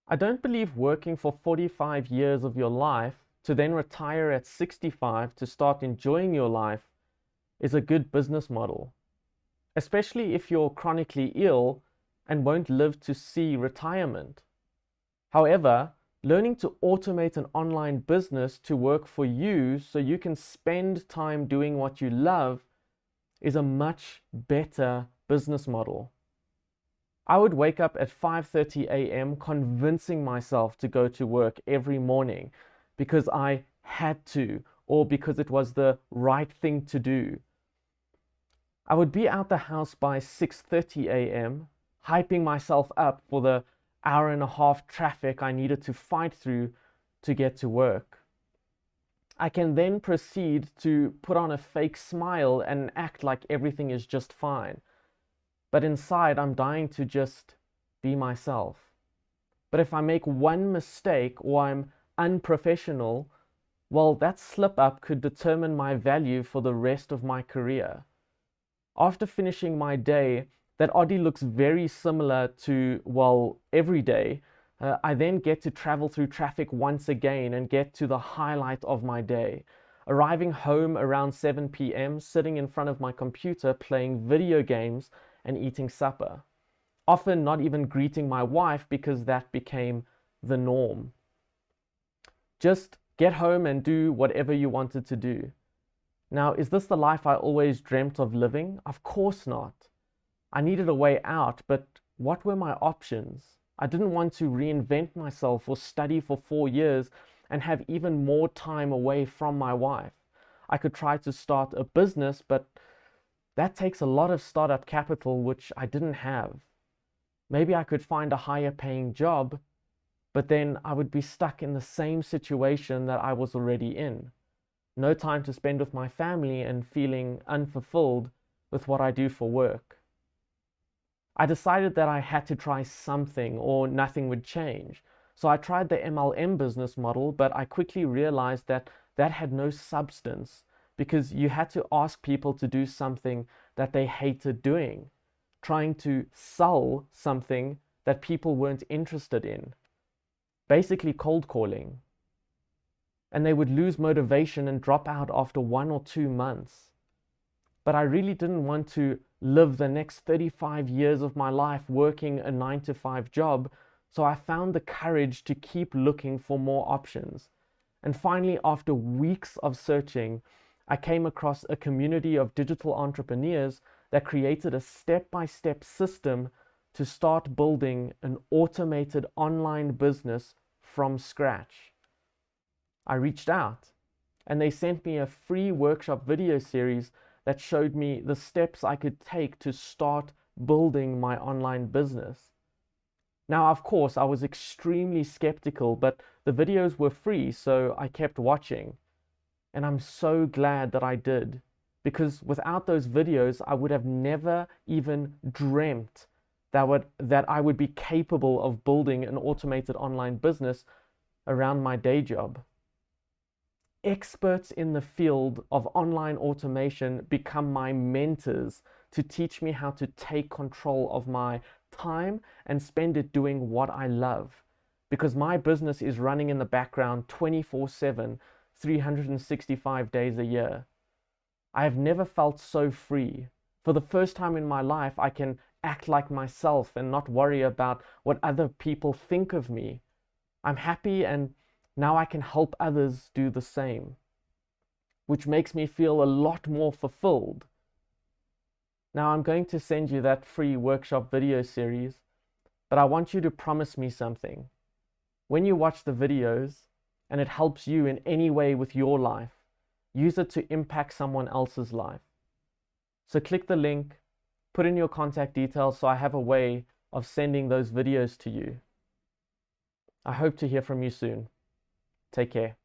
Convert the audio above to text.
I don't believe working for 45 years of your life to then retire at 65 to start enjoying your life is a good business model, especially if you're chronically ill and won't live to see retirement. However, learning to automate an online business to work for you so you can spend time doing what you love is a much better business model. I would wake up at 5:30 a.m. convincing myself to go to work every morning because I had to or because it was the right thing to do. I would be out the house by 6:30 a.m., hyping myself up for the hour and a half traffic I needed to fight through to get to work. I can then proceed to put on a fake smile and act like everything is just fine. But inside, I'm dying to just be myself. But if I make one mistake or I'm unprofessional, well, that slip up could determine my value for the rest of my career. After finishing my day, that oddly looks very similar to, well, every day. I then get to travel through traffic once again and get to the highlight of my day. Arriving home around 7 p.m., sitting in front of my computer playing video games and eating supper. Often not even greeting my wife because that became the norm. Just get home and do whatever you wanted to do. Now, is this the life I always dreamt of living? Of course not. I needed a way out, but what were my options? I didn't want to reinvent myself or study for 4 years and have even more time away from my wife. I could try to start a business, but that takes a lot of startup capital, which I didn't have. Maybe I could find a higher paying job, but then I would be stuck in the same situation that I was already in. No time to spend with my family and feeling unfulfilled with what I do for work. I decided that I had to try something or nothing would change. So I tried the MLM business model, but I quickly realized that that had no substance because you had to ask people to do something that they hated doing, trying to sell something that people weren't interested in, basically cold calling. And they would lose motivation and drop out after 1 or 2 months. But I really didn't want to live the next 35 years of my life working a 9-to-5 job, so I found the courage to keep looking for more options. And finally, after weeks of searching, I came across a community of digital entrepreneurs that created a step-by-step system to start building an automated online business from scratch. I reached out and they sent me a free workshop video series that showed me the steps I could take to start building my online business. Now, of course, I was extremely skeptical, but the videos were free, so I kept watching. And I'm so glad that I did, because without those videos, I would have never even dreamt that I would be capable of building an automated online business around my day job. Experts in the field of online automation become my mentors to teach me how to take control of my time and spend it doing what I love. Because my business is running in the background 24/7, 365 days a year. I have never felt so free. For the first time in my life, I can act like myself and not worry about what other people think of me. I'm happy and now I can help others do the same, which makes me feel a lot more fulfilled. Now I'm going to send you that free workshop video series, but I want you to promise me something. When you watch the videos and it helps you in any way with your life, use it to impact someone else's life. So click the link, put in your contact details so I have a way of sending those videos to you. I hope to hear from you soon. Take care.